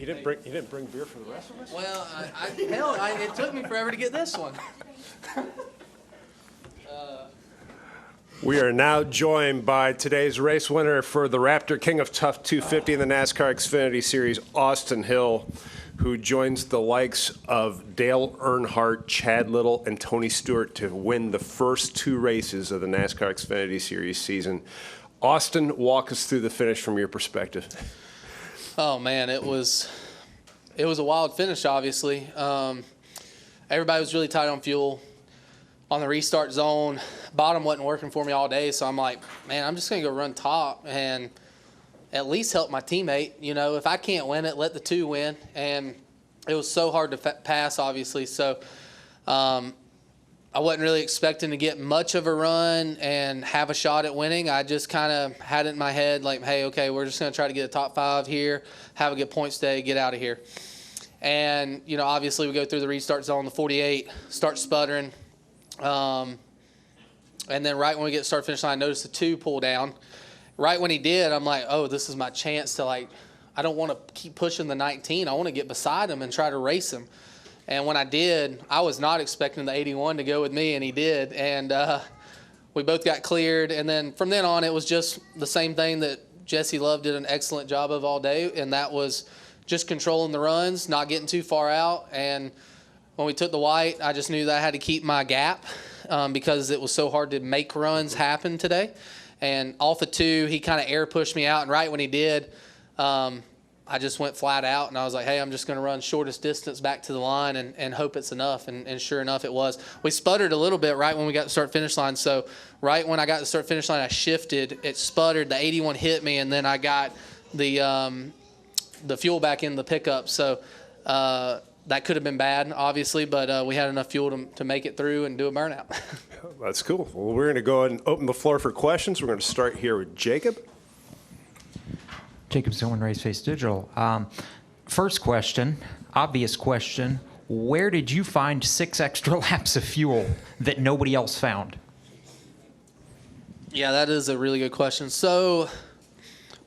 You didn't bring beer for the rest of us? Well, it took me forever to get this one. We are now joined by today's race winner for the Raptor King of Tough 250 in the NASCAR Xfinity Series, Austin Hill, who joins the likes of Dale Earnhardt, Chad Little, and Tony Stewart to win the first two races of the NASCAR Xfinity Series season. Austin, walk us through the finish from your perspective. Oh man, it was a wild finish. Obviously, everybody was really tight on fuel. On the restart zone, bottom wasn't working for me all day, so I'm like, man, I'm just gonna go run top and at least help my teammate. You know, if I can't win it, let the two win. And it was so hard to pass, obviously. So I wasn't really expecting to get much of a run and have a shot at winning. I just kind of had it in my head like, hey, okay, we're just going to try to get a top 5 here, have a good points day, get out of here. And, you know, obviously we go through the restart zone, the 48, start sputtering. And then right when we get to start finish line, I noticed the 2 pull down. Right when he did, I'm like, oh, this is my chance to, like, I don't want to keep pushing the 19. I want to get beside him and try to race him. And when I did, I was not expecting the 81 to go with me, and he did. And we both got cleared. And then from then on, it was just the same thing that Jesse Love did an excellent job of all day, and that was just controlling the runs, not getting too far out. And when we took the white, I just knew that I had to keep my gap because it was so hard to make runs happen today. And off of 2, he kind of air pushed me out. And right when he did, I just went flat out. And I was like, hey, I'm just going to run shortest distance back to the line and hope it's enough. And sure enough, it was. We sputtered a little bit right when we got to start-finish line. So right when I got to start-finish line, I shifted. It sputtered. The 81 hit me, and then I got the fuel back in the pickup. So that could have been bad, obviously, but we had enough fuel to make it through and do a burnout. That's cool. Well, we're going to go ahead and open the floor for questions. We're going to start here with Jacob. Jacob Zillman, Raceface Digital. First question, obvious question. Where did you find 6 extra laps of fuel that nobody else found? Yeah, that is a really good question. So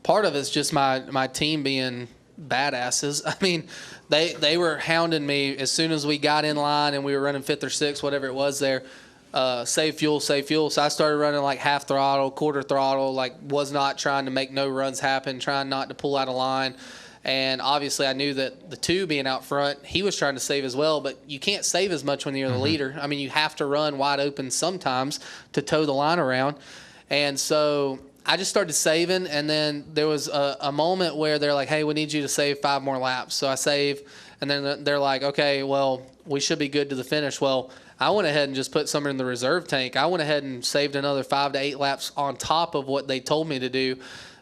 part of it's just my team being badasses. I mean, they were hounding me as soon as we got in line and we were running 5th or 6th, whatever it was there. Save fuel, save fuel. So I started running like half throttle, quarter throttle, like was not trying to make no runs happen, trying not to pull out of line. And obviously I knew that the 2 being out front, he was trying to save as well, but you can't save as much when you're the leader. I mean, you have to run wide open sometimes to tow the line around. And so I just started saving, and then there was a moment where they're like, hey, we need you to save 5 more laps. So I save, and then they're like, okay, well, we should be good to the finish. Well, I went ahead and just put some in the reserve tank. I went ahead and saved another 5 to 8 laps on top of what they told me to do,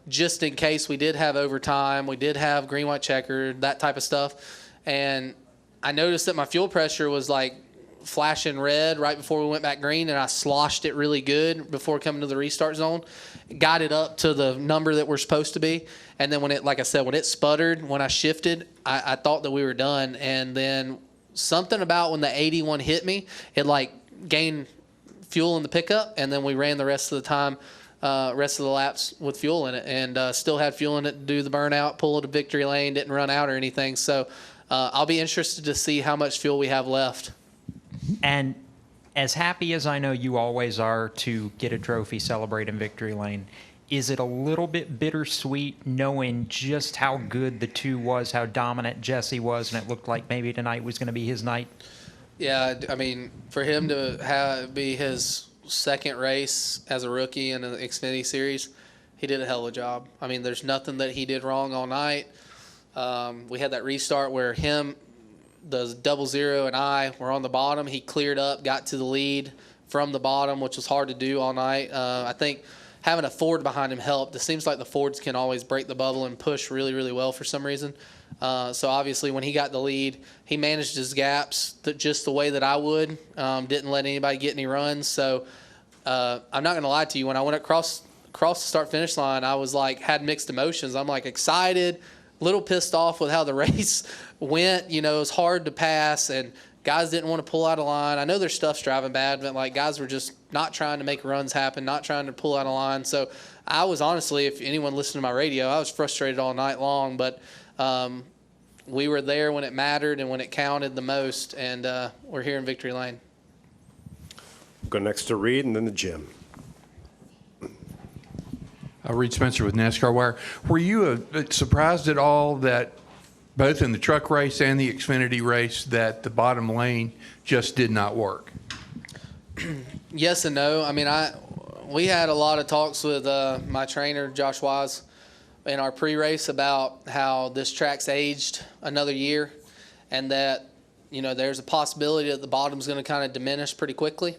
just in case we did have overtime, we did have green, white, checker, that type of stuff. And I noticed that my fuel pressure was like flashing red right before we went back green, and I sloshed it really good before coming to the restart zone. Got it up to the number that we're supposed to be. And then when it, like I said, when it sputtered, when I shifted, I thought that we were done. And then something about when the 81 hit me, it like gained fuel in the pickup, and then we ran the rest of the time, rest of the laps with fuel in it, and still had fuel in it to do the burnout, pull it to victory lane, didn't run out or anything. So I'll be interested to see how much fuel we have left. And as happy as I know you always are to get a trophy, celebrate in victory lane, is it a little bit bittersweet knowing just how good the 2 was, how dominant Jesse was, and it looked like maybe tonight was going to be his night? Yeah, I mean, for him to be his second race as a rookie in the Xfinity Series, he did a hell of a job. I mean, there's nothing that he did wrong all night. We had that restart where him, the 00, and I were on the bottom. He cleared up, got to the lead from the bottom, which was hard to do all night. I think having a Ford behind him helped. It seems like the Fords can always break the bubble and push really, really well for some reason. So obviously when he got the lead, he managed his gaps just the way that I would. Didn't let anybody get any runs. So I'm not going to lie to you. When I went across the start-finish line, I was like, had mixed emotions. I'm like excited, a little pissed off with how the race went. You know, it was hard to pass, and guys didn't want to pull out of line. I know their stuff's driving bad, but like guys were just not trying to make runs happen, not trying to pull out of line. So I was honestly, if anyone listened to my radio, I was frustrated all night long. But we were there when it mattered and when it counted the most, and we're here in victory lane. Go next to Reed and then to Jim. Reed Spencer with NASCAR Wire. Were you surprised at all that both in the truck race and the Xfinity race that the bottom lane just did not work? Yes and no. I mean, we had a lot of talks with my trainer, Josh Wise, in our pre-race about how this track's aged another year and that, there's a possibility that the bottom's going to kind of diminish pretty quickly.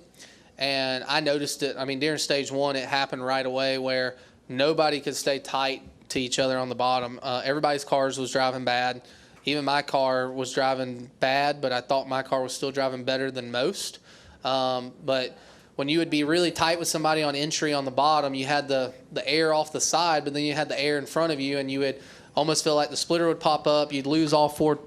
And I noticed it. I mean, during stage one, it happened right away where nobody could stay tight to each other on the bottom. Everybody's cars was driving bad. Even my car was driving bad, but I thought my car was still driving better than most. But when you would be really tight with somebody on entry on the bottom, you had the air off the side, but then you had the air in front of you, and you would almost feel like the splitter would pop up. You'd lose all four.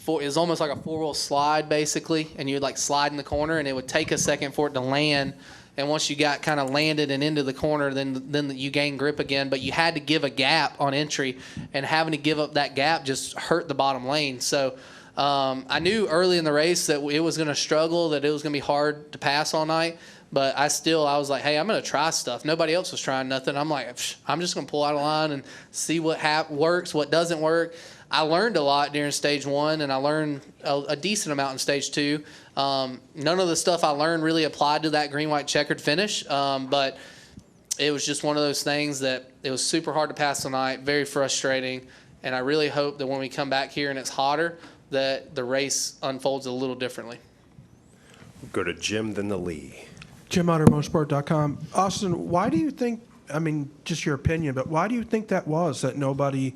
It was almost like a four-wheel slide, basically, and you would like slide in the corner, and it would take a second for it to land. And once you got kind of landed and into the corner, then you gain grip again. But you had to give a gap on entry, and having to give up that gap just hurt the bottom lane. So I knew early in the race that it was going to struggle, that it was going to be hard to pass all night. But I was like, hey, I'm going to try stuff. Nobody else was trying nothing. I'm like, I'm just going to pull out a line and see what works, what doesn't work. I learned a lot during stage one, and I learned a decent amount in stage two. None of the stuff I learned really applied to that green, white, checkered finish, but it was just one of those things that it was super hard to pass tonight, very frustrating, and I really hope that when we come back here and it's hotter, that the race unfolds a little differently. Go to Jim, then to Lee. JimOtterMotorsport.com. Austin, why do you think, I mean, just your opinion, but why do you think that was, that nobody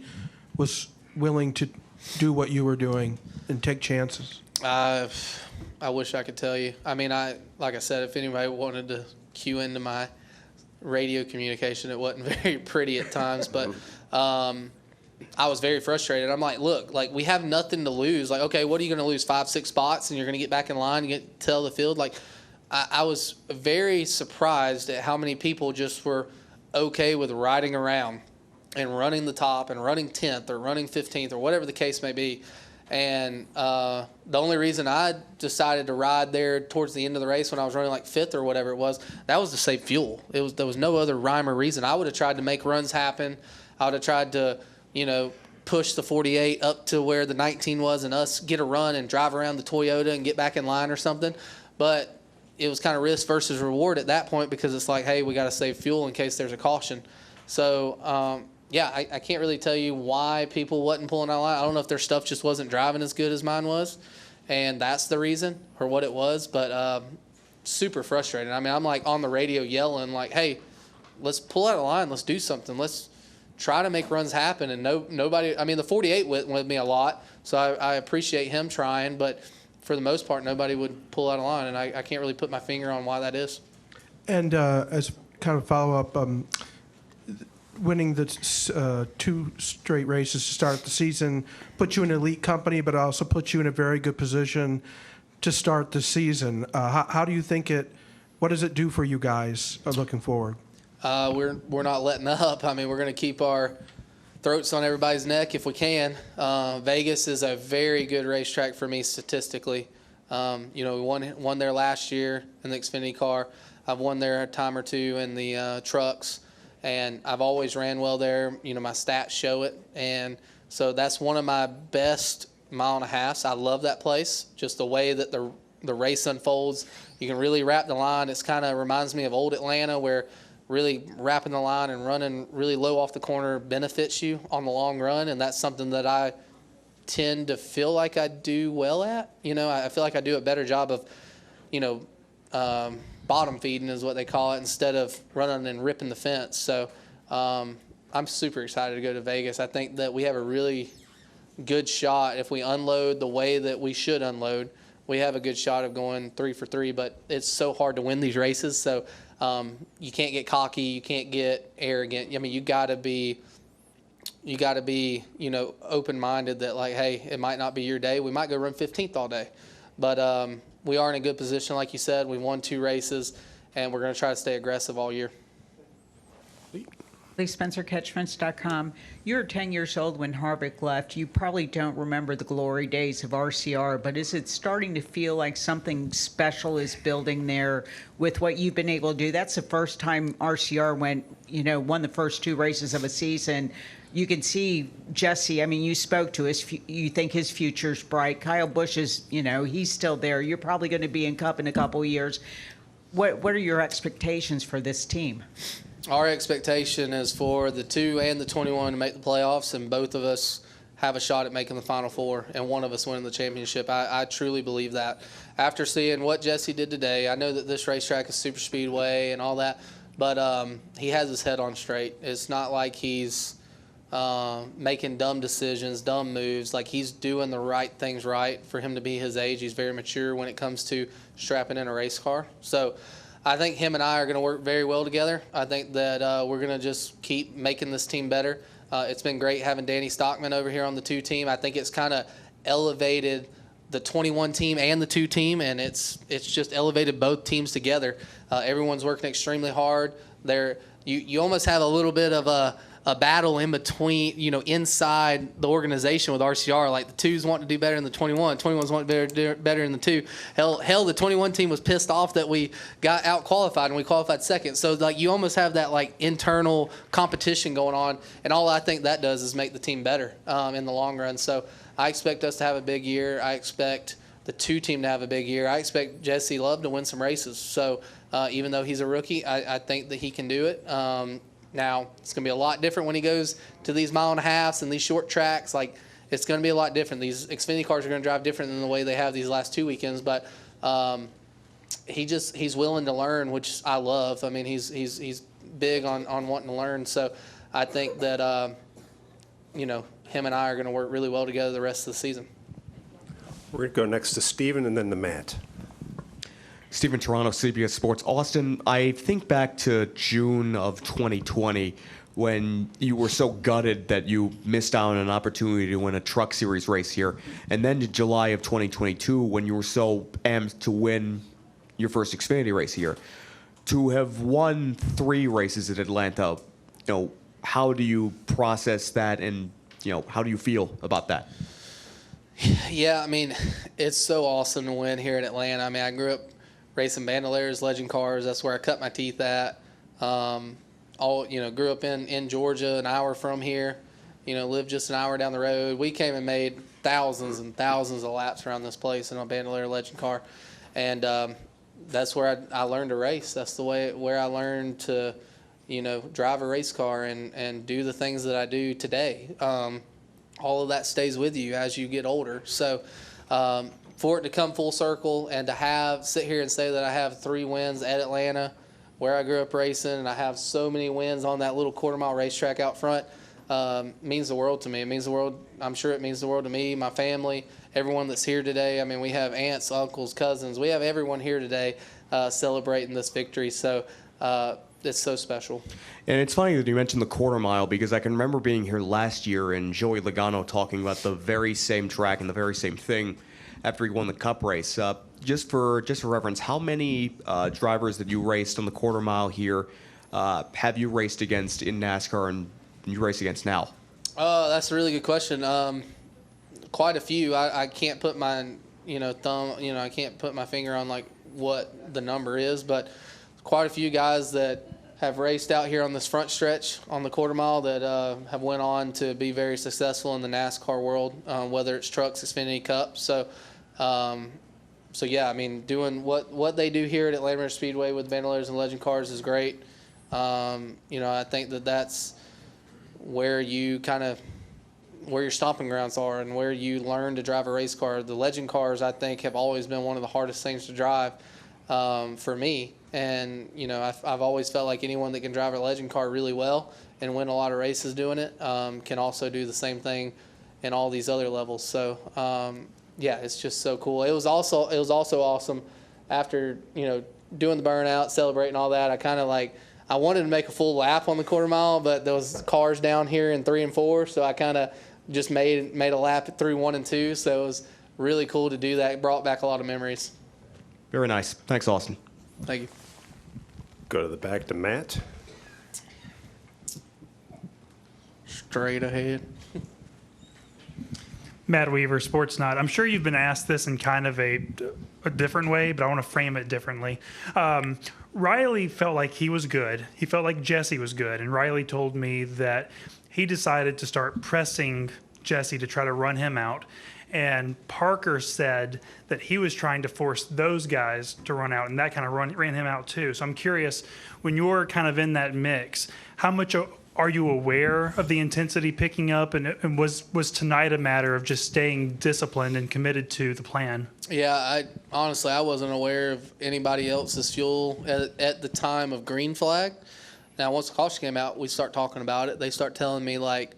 was willing to do what you were doing and take chances? I wish I could tell you. I mean, like I said, if anybody wanted to cue into my radio communication, it wasn't very pretty at times, but I was very frustrated. I'm like, look, like we have nothing to lose. Like, okay, what are you going to lose, 5-6 spots, and you're going to get back in line and tell the field? Like, I was very surprised at how many people just were okay with riding around and running the top and running 10th or running 15th or whatever the case may be. And the only reason I decided to ride there towards the end of the race when I was running like 5th or whatever it was, that was to save fuel. There was no other rhyme or reason. I would have tried to make runs happen. I would have tried to, push the 48 up to where the 19 was and us get a run and drive around the Toyota and get back in line or something. But it was kind of risk versus reward at that point because it's like, hey, we got to save fuel in case there's a caution. So, I can't really tell you why people wasn't pulling out of line. I don't know if their stuff just wasn't driving as good as mine was, and that's the reason or what it was, but super frustrating. I mean, I'm like on the radio yelling like, hey, let's pull out of line. Let's do something. Let's try to make runs happen. And nobody – I mean, the 48 went with me a lot, so I appreciate him trying, but for the most part, nobody would pull out of line, and I can't really put my finger on why that is. And as kind of follow-up, winning the 2 straight races to start the season put you in elite company, but also put you in a very good position to start the season. How do you think what does it do for you guys looking forward? We're not letting up. I mean, we're going to keep our throats on everybody's neck if we can. Vegas is a very good racetrack for me statistically. We won there last year in the Xfinity car. I've won there a time or two in the trucks. And I've always ran well there. My stats show it. And so that's one of my best mile and a halves. I love that place. Just the way that the race unfolds. You can really wrap the line. It's kind of reminds me of old Atlanta where really wrapping the line and running really low off the corner benefits you on the long run. And that's something that I tend to feel like I do well at. I feel like I do a better job of, bottom feeding is what they call it, instead of running and ripping the fence. So I'm super excited to go to Vegas. I think that we have a really good shot. If we unload the way that we should unload, we have a good shot of going 3 for 3, but it's so hard to win these races. So you can't get cocky. You can't get arrogant. I mean, you got to be, open-minded that like, hey, it might not be your day. We might go run 15th all day. But we are in a good position, like you said. We won 2 races, and we're going to try to stay aggressive all year. SpencerCatchfence.com. You were 10 years old when Harvick left. You probably don't remember the glory days of RCR, but is it starting to feel like something special is building there with what you've been able to do? That's the first time RCR won the first 2 races of a season. You can see Jesse, I mean, you spoke to you think his future's bright. Kyle Busch is, he's still there. You're probably going to be in Cup in a couple of years. What are your expectations for this team? Our expectation is for the 2 and the 21 to make the playoffs, and both of us have a shot at making the Final Four, and one of us winning the championship. I truly believe that. After seeing what Jesse did today, I know that this racetrack is super speedway and all that, but he has his head on straight. It's not like he's making dumb decisions, dumb moves. Like, he's doing the right things right for him to be his age. He's very mature when it comes to strapping in a race car. So I think him and I are going to work very well together. I think that we're going to just keep making this team better. It's been great having Danny Stockman over here on the 2 team. I think it's kind of elevated the 21 team and the 2 team, and it's just elevated both teams together. Everyone's working extremely hard. You almost have a little bit of a battle in between, inside the organization with RCR. Like, the 2s want to do better than the 21. 21s want to do better than the 2. Hell, the 21 team was pissed off that we got out qualified and we qualified second. So, like, you almost have that, like, internal competition going on. And all I think that does is make the team better in the long run. So I expect us to have a big year. I expect the 2 team to have a big year. I expect Jesse Love to win some races. So even though he's a rookie, I think that he can do it. Now, it's going to be a lot different when he goes to these 1.5 miles and these short tracks. Like, it's going to be a lot different. These Xfinity cars are going to drive different than the way they have these last 2 weekends. But he's willing to learn, which I love. I mean, he's big on wanting to learn. So I think that him and I are going to work really well together the rest of the season. We're going to go next to Steven and then to Matt. Stephen Toronto, CBS Sports. Austin, I think back to June of 2020 when you were so gutted that you missed out on an opportunity to win a Truck Series race here. And then to July of 2022 when you were so amped to win your first Xfinity race here. To have won 3 races at Atlanta, how do you process that, and how do you feel about that? Yeah, I mean, it's so awesome to win here in Atlanta. I mean, I grew up racing Bandoliers, legend cars. That's where I cut my teeth at. Grew up in Georgia, an hour from here. Lived just an hour down the road. We came and made thousands and thousands of laps around this place in a Bandolier legend car, and that's where I learned to race. That's the way where I learned to, drive a race car and do the things that I do today. All of that stays with you as you get older. So. For it to come full circle and to sit here and say that I have 3 wins at Atlanta, where I grew up racing, and I have so many wins on that little quarter-mile racetrack out front, means the world to me. It means the world. I'm sure it means the world to me, my family, everyone that's here today. I mean, we have aunts, uncles, cousins. We have everyone here today celebrating this victory. So it's so special. And it's funny that you mentioned the quarter mile, because I can remember being here last year and Joey Logano talking about the very same track and the very same thing after he won the Cup race. Just for reference, how many drivers that you raced on the quarter mile here have you raced against in NASCAR and you race against now? That's a really good question. Quite a few. I can't put my I can't put my finger on like what the number is, but quite a few guys that have raced out here on this front stretch on the quarter mile that have went on to be very successful in the NASCAR world, whether it's trucks, Xfinity, Cup. So yeah, I mean, doing what they do here at Atlanta Motor Speedway with Bandoliers and Legend cars is great. I think that's where you where your stomping grounds are and where you learn to drive a race car. The Legend cars, I think, have always been one of the hardest things to drive for me. And, I've always felt like anyone that can drive a Legend car really well and win a lot of races doing it can also do the same thing in all these other levels. So, yeah, it's just so cool. It was also awesome after, doing the burnout, celebrating all that. I wanted to make a full lap on the quarter mile, but there was cars down here in 3 and 4, so I kind of just made a lap through 1 and 2. So it was really cool to do that. It brought back a lot of memories. Very nice. Thanks, Austin. Thank you. Go to the back to Matt. straight ahead. Matt Weaver, Sportsnot. I'm sure you've been asked this in kind of a different way, but I want to frame it differently. Riley felt like he was good. He felt like Jesse was good. And Riley told me that he decided to start pressing Jesse to try to run him out. And Parker said that he was trying to force those guys to run out, and that kind of ran him out too. So I'm curious, when you're kind of in that mix, how much are you aware of the intensity picking up, and was tonight a matter of just staying disciplined and committed to the plan? Yeah, honestly, I wasn't aware of anybody else's fuel at the time of green flag. Now, once the caution came out, we start talking about it. They start telling me, like,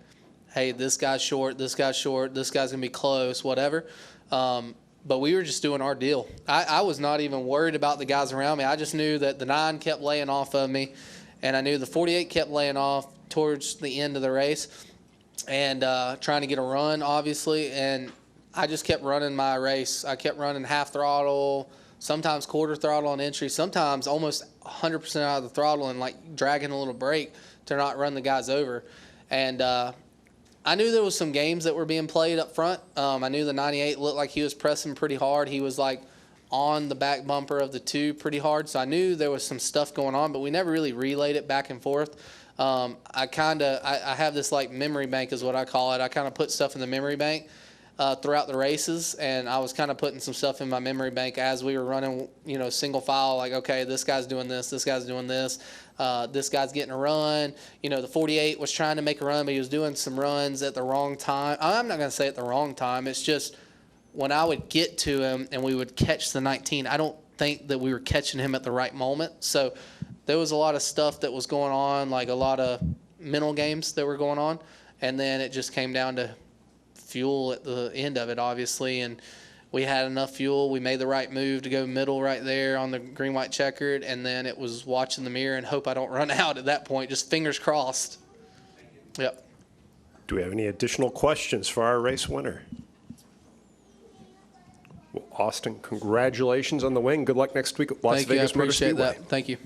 hey, this guy's short, this guy's going to be close, whatever. But we were just doing our deal. I was not even worried about the guys around me. I just knew that the 9 kept laying off of me, and I knew the 48 kept laying off towards the end of the race and trying to get a run, obviously. And I just kept running my race. I kept running half throttle, sometimes quarter throttle on entry, sometimes almost 100% out of the throttle and, like, dragging a little brake to not run the guys over. And I knew there was some games that were being played up front. I knew the 98 looked like he was pressing pretty hard. He was, like, on the back bumper of the 2 pretty hard. So I knew there was some stuff going on, but we never really relayed it back and forth. I have this, like, memory bank is what I call it. I kind of put stuff in the memory bank throughout the races, and I was kind of putting some stuff in my memory bank as we were running, single file, like, okay, this guy's doing this, this guy's doing this. This guy's getting a run. The 48 was trying to make a run, but he was doing some runs at the wrong time. I'm not going to say at the wrong time. It's just when I would get to him and we would catch the 19, I don't think that we were catching him at the right moment. So there was a lot of stuff that was going on, like a lot of mental games that were going on. And then it just came down to fuel at the end of it, obviously. And we had enough fuel. We made the right move to go middle right there on the green, white checkered, and then it was watching the mirror and hope I don't run out at that point. Just fingers crossed. Yep. Do we have any additional questions for our race winner? Well, Austin, congratulations on the win. Good luck next week at Las Thank you. I Vegas Motor appreciate Speedway. that. Thank you.